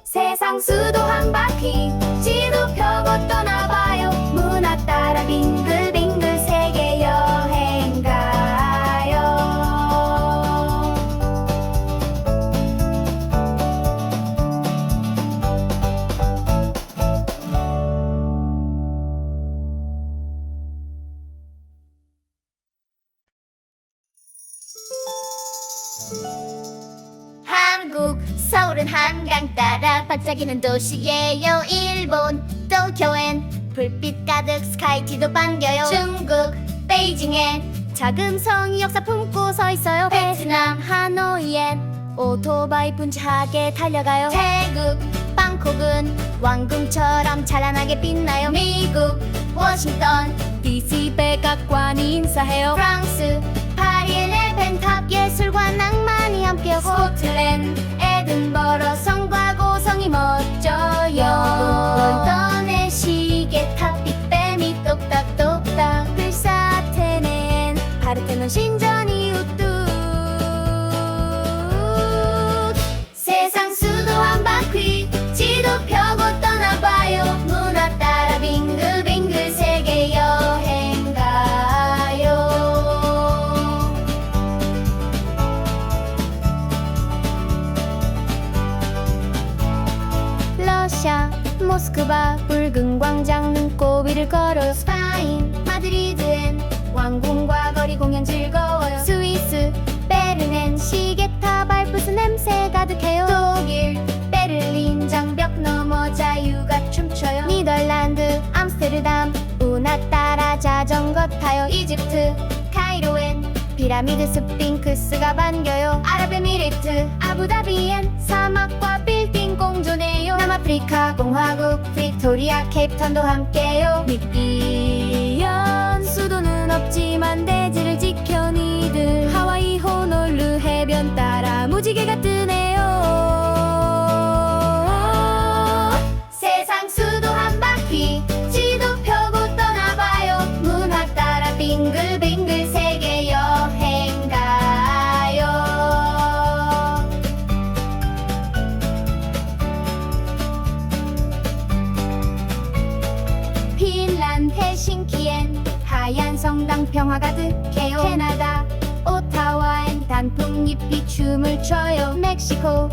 세상 수도 한 바퀴 지도 펴고 떠나봐요. 문화 따라 빙글빙글 세계 여행 가요. 한국 서울은 한강 따라 반짝이는 도시예요. 일본 도쿄엔 불빛 가득 스카이티도 반겨요. 중국 베이징엔 작은 성이 역사 품고 서 있어요. 베트남 하노이엔 오토바이 분주하게 달려가요. 태국 방콕은 왕궁처럼 찬란하게 빛나요. 미국 워싱턴 DC 백악관이 인사해요. 프랑스 파리의 펜탑 예술과 낭만이 함께요. 스코틀랜드 에든버러 성과 고성이 멋져요. 런던의 시계탑 빅뱀이 똑딱똑딱. 불사 아테네엔 파르테논 신전이 우뚝. 세상 수도 한 바퀴 지도 펴고 떠나봐요. 문화 따라 빙글빙글 세계 여행 가요. 러시아 모스크바 붉은 광장 눈곱 위를 걸어요. 스파인 마드리드엔 왕궁과 거리 공연 즐거워요. 스위스 베른엔 시계탑 알프스 냄새 가득해요. 독일 베를린 장벽 넘어 자유가 춤춰요. 니덜란드 암스테르담 운하 따라 자전거 타요. 이집트 카이로엔 피라미드 스핑크스가 반겨요. 아랍에미리트 아부다비엔 사막과 빌딩 공존해요. 남아프리카 공화국 빅토리아 케이프타운도 함께요. 미끼연 수도는 없지만 대지를 지켜 니들 하와이 호놀루 해변 따라 무지개가 뜨네요. 세상 수도 한 바퀴 지도 펴고 떠나봐요. 문화 따라 빙글빙글 세계 여행 가요. 핀란드 헬싱키엔 하얀 성당 평화 가득해요. 캐나다 오타와엔 단풍잎이 춤을 춰요. 멕시코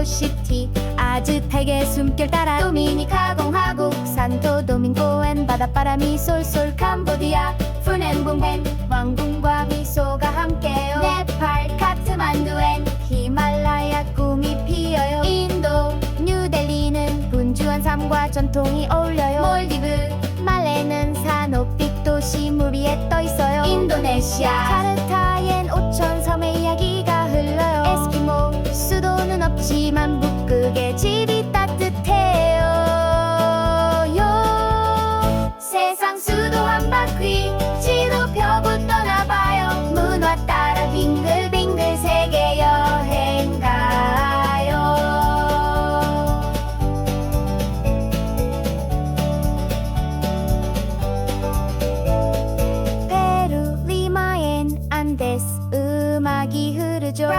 시티 아즈텍의 숨결 따라. 도미니카 공화국 산토 도밍고엔 바닷바람이 쏠쏠. 캄보디아 푸넴붐엔 왕궁과 미소가 함께요. 네팔 카트만두엔 히말라야 꿈이 피어요. 인도 뉴델리는 분주한 삶과 전통이 어울려요. 몰디브 말레는 산호빛 도시 물 위에 떠 있어요. 인도네시아 자르타엔 5천 섬의 이야기가 흘러요. 에스키모 수도는 없지만 북극의 집이 따뜻해요. 세상 수도 한 바퀴 지도 펴고 떠나봐요. 문화 따라 빙글빙글 세계 여행 가요. 페루 리마엔 안데스 음악이 흐르죠.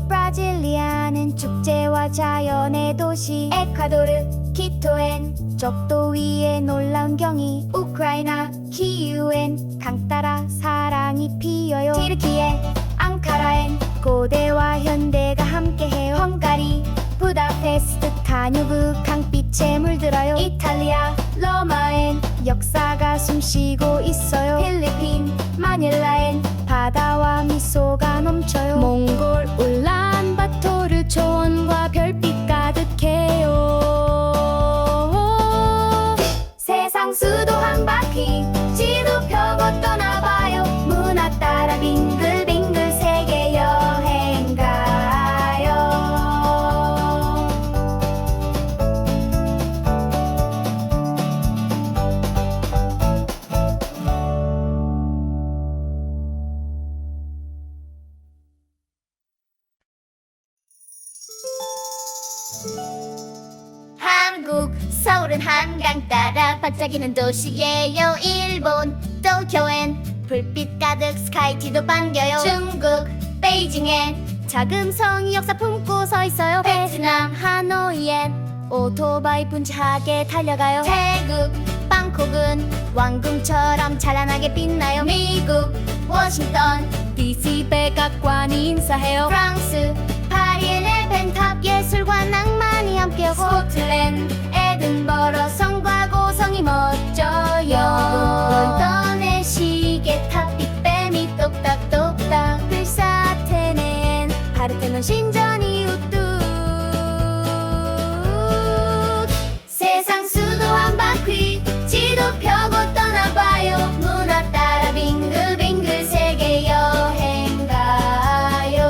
브라질리아는 축제와 자연의 도시. 에콰도르 키토엔 적도 위에 놀라운 경이. 우크라이나 키이우엔 강 따라 사랑이 피어요. 티르키예 앙카라엔 고대와 현대가 함께해요. 헝가리 부다페스트 다뉴브 강빛에 물들어요. 이탈리아 로마엔 역사가 숨쉬고 있어요. 필리핀 마닐라엔 바다와 미소가 넘쳐요. 몽골 울란바토르 초원과 별빛 가득해요. 세상 수도 한 바퀴 지도 펴고 떠나봐요. 문화 한강 따라 반짝이는 도시예요. 일본 도쿄엔 불빛 가득 스카이티도 반겨요. 중국 베이징엔 작은 성이 역사 품고 서 있어요. 베트남 하노이엔 오토바이 분주하게 달려가요. 태국 방콕은 왕궁처럼 찬란하게 빛나요. 미국 워싱턴 DC 백악관이 인사해요. 프랑스 파리의 펜탑 예술과 낭만이 함께하고 스코틀랜드 에든버러 성과 고성이 멋져요. 런던의 시계탑 빅뱀이 똑딱똑딱 필사테네엔 파르테논 신전이 우뚝 세상 수도 한 바퀴 지도 펴고 떠나봐요. 문화 따라 빙글빙글 세계 여행 가요.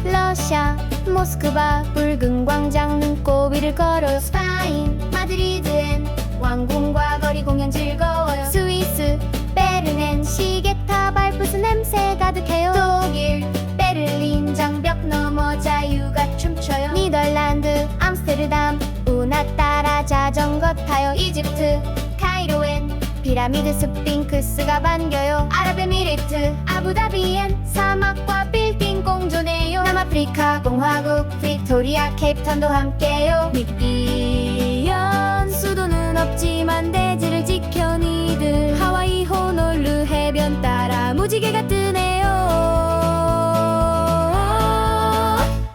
러시아 모스크바 붉은 광장 눈꼬비를 걸어요. 스파인 마드리드엔 왕궁과 거리 공연 즐거워요. 스위스 베른엔 시계탑 알프스 냄새 가득해요. 독일 베를린 장벽 넘어 자유가 춤춰요. 니덜란드 암스테르담 운하 따라 자전거 타요. 이집트 카이로엔 피라미드 스핑크스가 반겨요. 아랍에미리트 아부다비엔 사막과 빌딩 공존해요. 남아프리카 공화국 빅토리아 케이프타운도 함께요. 미비연 수도는 없지만 대지를 지켜 니들 하와이 호놀루 해변 따라 무지개가 뜨네요.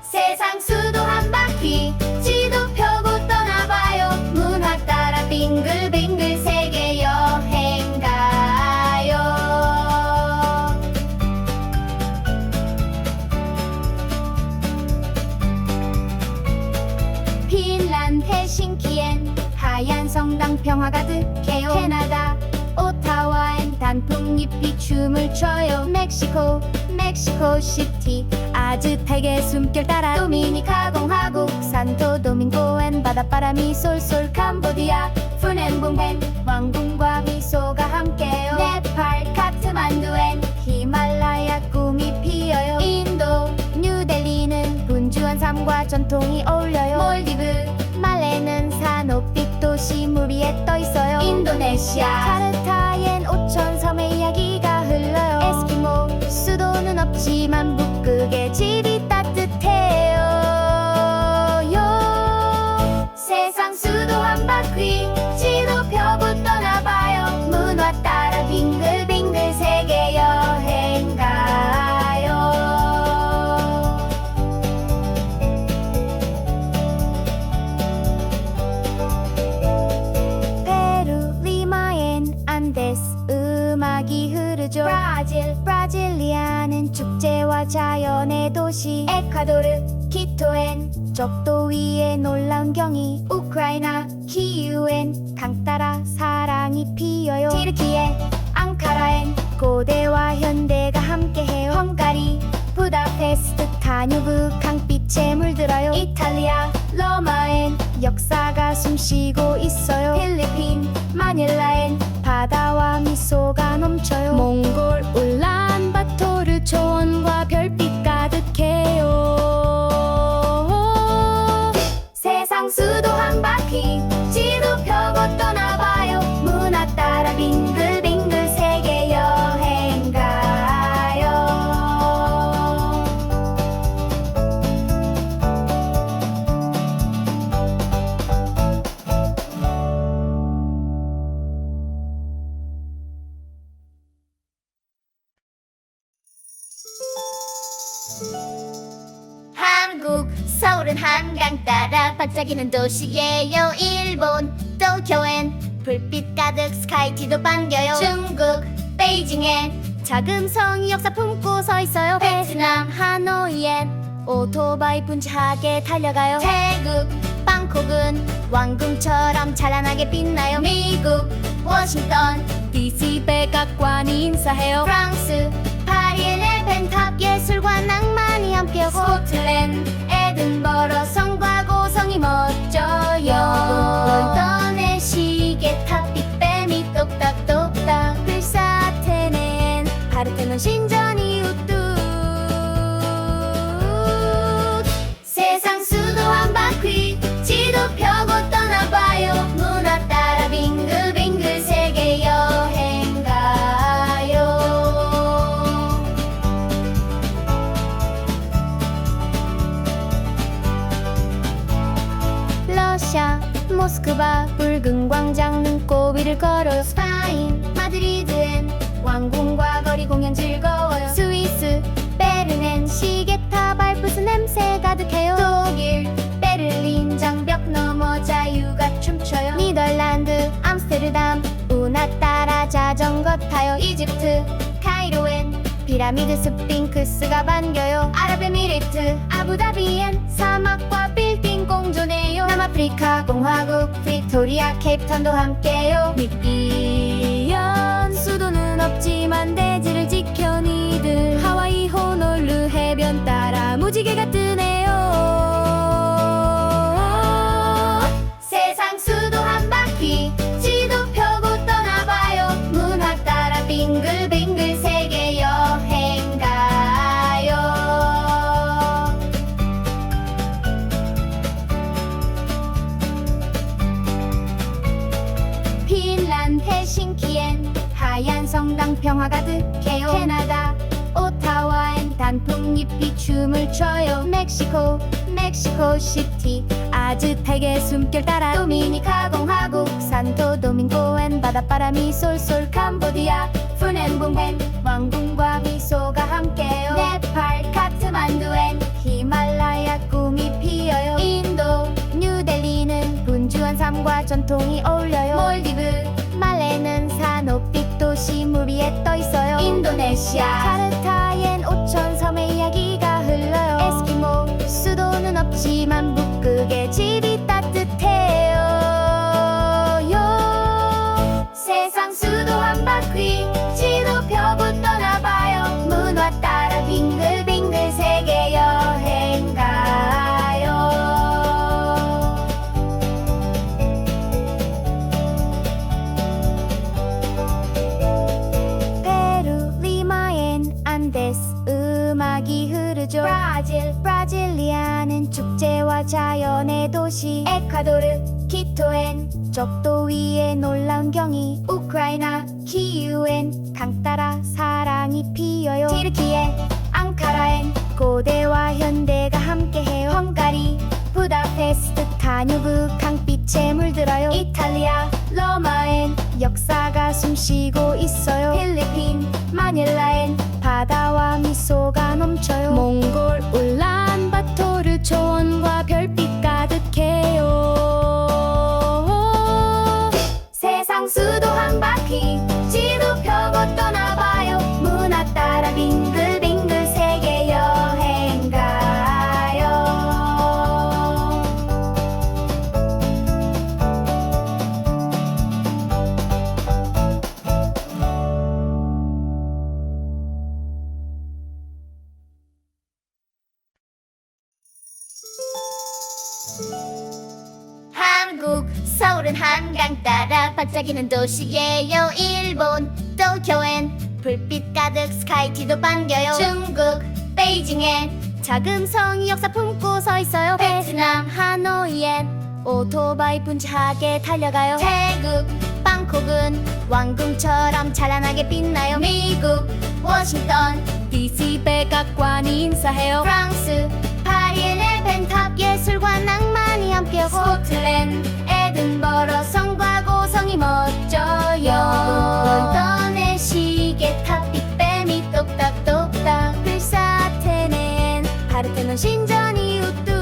세상 수도 한 바퀴 지도 펴고 떠나봐요. 문화 따라 빙글빙글 세계 여행 가요. 핀란드 헬싱키엔 하얀 성당 평화 가득해요. 캐나다 오타와엔 단풍잎이 춤을 춰요. 멕시코 시티 아즈텍의 숨결 따라 도미니카 공화국 산토 도밍고엔 바닷바람이 쏠쏠. 캄보디아 푸넨붕엔 왕궁과 미소가 함께요. 네팔 카트만두엔 히말라야 꿈이 피어요. 인도 뉴델리는 분주한 삶과 전통이 어울려요. 몰디브 말레는 산호빛 도시 물 위에 떠 있어요. 인도네시아 자르타엔 5천 섬의 이야기가 흘러요. 에스키모 수도는 없지만 북극의 집이 따뜻해요. 세상 수도 한 바퀴 지도 펴고 떠나봐요. 문화 따라 빙글빙글 세계 여행 가요. 페루 리마엔 안데스 음악이 흐르죠. 브라질리아는 축제와 자연의 도시. 에콰도르 키토엔 적도 위에 놀라운 경이. 우크라이나 키이우엔 강 따라 사랑이 피어요. 티르키예 앙카라엔 고대와 현대가 함께해요. 헝가리 부다페스트 다뉴브 강빛에 물들어요. 이탈리아 로마엔 역사가 숨쉬고 있어요. 필리핀 마닐라엔 바다와 미소가 넘쳐요. 몽골 울란바토르 초원과 별빛 가득해요. 세상 수도 한 바퀴 지도 펴고 떠나봐요. 문화 따라 빙글빙글 세계 여행 가요. 한국 서울은 한강 따라 반짝이는 도시예요. 일본 도쿄엔 불빛 가득 스카이티도 반겨요. 중국 베이징엔 작은 성이 역사 품고 서 있어요. 베트남 하노이엔 오토바이 분주하게 달려가요. 태국 방콕은 왕궁처럼 찬란하게 빛나요. 미국 워싱턴 DC 백악관이 인사해요. 프랑스 파리의 펜탑 예술과 낭만이 함께하고 스코틀랜드 에든버러 성과 고성이 멋져요. 런던의 시계탑 빅뱀이 똑딱똑딱 필사테네엔 파르테논 신전이 우뚝 모스크바 붉은 광장 눈꼬비를 걸어요. 스파인 마드리드엔 왕궁과 거리 공연 즐거워요. 스위스 베르넨 시계탑 알프스 냄새 가득해요. 독일 베를린 장벽 넘어 자유가 춤춰요. 니덜란드 암스테르담 운하 따라 자전거 타요. 이집트 카이로엔 피라미드 스핑크스가 반겨요. 아랍에미리트 아부다비엔 사막과 빌딩 공존해요. 남아프리카 공화국 빅토리아 케이프타운도 함께요. 미비연 수도는 없지만 대지를 지켜 니들 하와이 호놀루 해변 따라 무지개가 뜨네요. 세상 수도 한 바퀴 지도 펴고 떠나봐요. 문화 따라 빙글빙글 세계 여행 가요. 핀란드 헬싱키엔 하얀 성당 평화 가득해요. 캐나다 오타와엔 단풍잎이 춤을 춰요. 멕시코 시티 아즈텍의 숨결 따라 도미니카 공화국 산토 도밍고엔 바닷바람이 쏠쏠. 캄보디아 푸넨봉펜 왕궁과 미소가 함께요. 네팔 카트만두엔 히말라야 꿈이 피어요. 인도 뉴델리는 분주한 삶과 전통이 어울려요. 몰디브 말레는 산호빛 도시 물 위에 떠 있어요. 인도네시아 카르타엔 5천 섬의 이야기가 흘러요. 에스키모 수도는 없지만 북극의 집이 따뜻해요. 세상 수도 한 바퀴 지도 펴고 떠나봐요. 문화 따라 빙글빙글 세계 여행 가요. 페루 리마엔 안데스 음악이 흐르죠. 브라질리아는 축제와 자연의 도시. 에콰도르 키토엔 적도 위에 놀라운 경이. 우크라이나 키이우엔 강 따라 사랑이 피어요. 티르키예 앙카라엔 고대와 현대가 함께해요. 헝가리 부다페스트 다뉴브 강빛에 물들어요. 이탈리아 로마엔 역사가 숨쉬고 있어요. 필리핀 마닐라엔 바다와 미소가 넘쳐요. 몽골 울란바토르 초원과 별빛 가득해요. 세상 수도 한 바퀴 지도 펴고 떠나봐요. 문화 따라 빙글빙글 세계 여행 가요. 한국 서울은 한강 따라 반짝이는 도시예요. 일본 도쿄엔 불빛 가득 스카이티도 반겨요. 중국 베이징엔 작은 성이 역사 품고 서 있어요. 베트남 하노이엔 오토바이 분주하게 달려가요. 태국 방콕은 왕궁처럼 찬란하게 빛나요. 미국 워싱턴 DC 백악관이 인사해요. 프랑스 파리엔 에펜탑 예술과 낭만이 함께요. 스코틀랜드 에든버러 성과 고성이 멋져요. 런던의 시계탑 빅뱀이 똑딱똑딱. 그리스 아테네엔 파르테논 신전이 우뚝.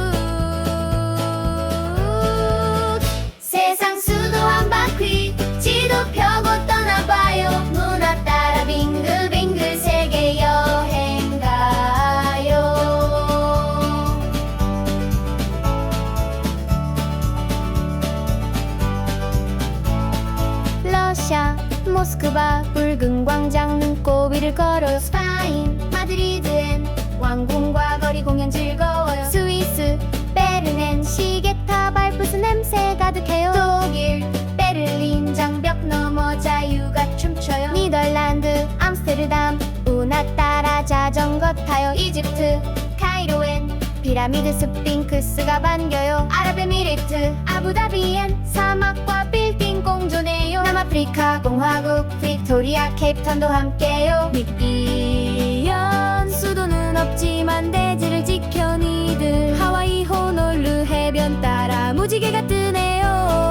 세상 수도 한 바퀴 지도 펴고 떠나봐요. 문화 따라 빙글빙글 세계 여행 가요. 러시아 모스크바 붉은 광장 눈꼬비를 걸어요. 스파인 마드리드엔 왕궁과 거리 공연 즐거워요. 스위스 베르넨 시계탑 알프스 냄새 가득해요. 독일 베를린 장벽 넘어 자유가 춤춰요. 니덜란드 암스테르담 운하 따라 자전거 타요. 이집트 카이로엔 피라미드 스핑크스가 반겨요. 아랍에미리트 아부다비엔 사막과 빌딩 공존해요. 남아프리카 공화국 빅토리아 케이프타운도 함께요. 미비연 수도는 없지만 대지를 지켜 니들 하와이 호놀루 해변 따라 무지개가 뜨네요.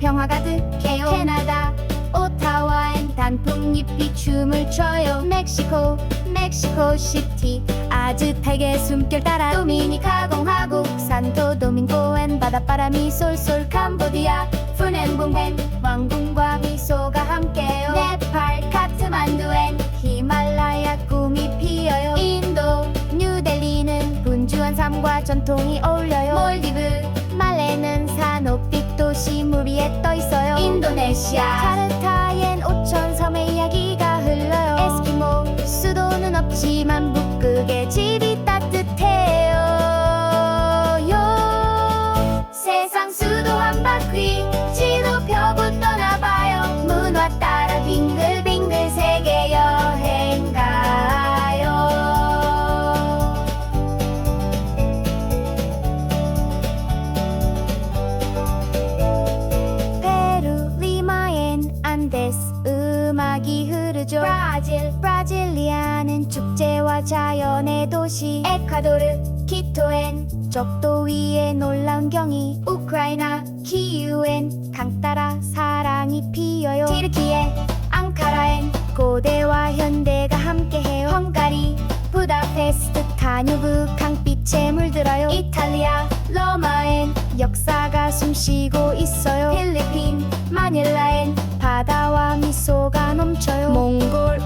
평화 가득해요. 캐나다 오타와엔 단풍잎이 춤을 춰요. 멕시코 시티 아즈텍의 숨길 따라 도미니카 공화국 산토 도밍고엔 바닷바람이 쏠쏠. 캄보디아 푸넨붕엔 왕궁과 미소가 함께요. 네팔 카트만두엔 히말라야 꿈이 피어요. 인도 뉴델리는 분주한 삶과 전통이 어울려요. 몰디브 말레는 산호빛 도시 물 위에 떠 있어요. 인도네시아 카르타엔 5천 섬의 이야기가 흘러요. 에스키모 수도는 없지만 북극의 집이 따뜻해요. 세상 수도 한 바퀴 지도 펴고 떠나봐요. 문화 따라 빙글빙글 세계 여행 가요. 페루 리마엔 안데스 음악이 흐르죠. 브라질리아는 축제와 자연의 도시. 에콰도르 키토엔 적도 위에 놀라운 경이. 우크라이나 키이우엔 강 따라 사랑이 피어요. 티르키예 앙카라엔 고대와 현대가 함께해요. 헝가리 부다페스트 다뉴브 강빛에 물들어요. 이탈리아 로마엔 역사가 숨쉬고 있어요. 필리핀 마닐라엔 바다와 미소가 넘쳐요. 몽골